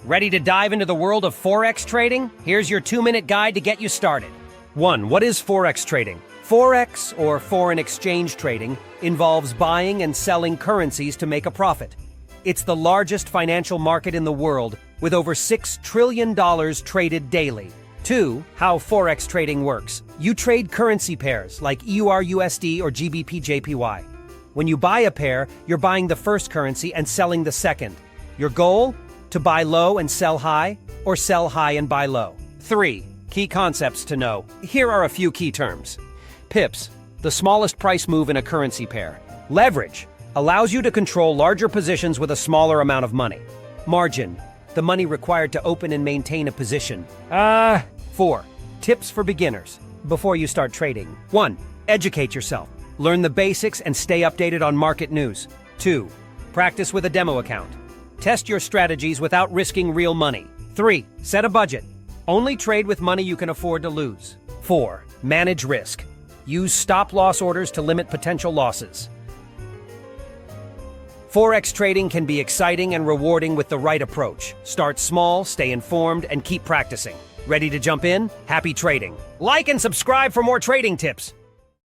Ready to dive into the world of Forex trading? Here's your 2-minute guide to get you started. 1. What is Forex trading? Forex, or foreign exchange trading, involves buying and selling currencies to make a profit. It's the largest financial market in the world, with over $6 trillion traded daily. 2. How Forex trading works. You trade currency pairs like EUR-USD or GBP-JPY. When you buy a pair, you're buying the first currency and selling the second. Your goal? To buy low and sell high, or sell high and buy low. 3. Key concepts to know. Here are a few key terms. Pips, the smallest price move in a currency pair. Leverage, allows you to control larger positions with a smaller amount of money. Margin, the money required to open and maintain a position. 4. Tips for beginners. Before you start trading. 1. Educate yourself. Learn the basics and stay updated on market news. 2. Practice with a demo account. Test your strategies without risking real money. 3. Set a budget. Only trade with money you can afford to lose. 4. Manage risk. Use stop-loss orders to limit potential losses. Forex trading can be exciting and rewarding with the right approach. Start small, stay informed, and keep practicing. Ready to jump in? Happy trading. Like and subscribe for more trading tips.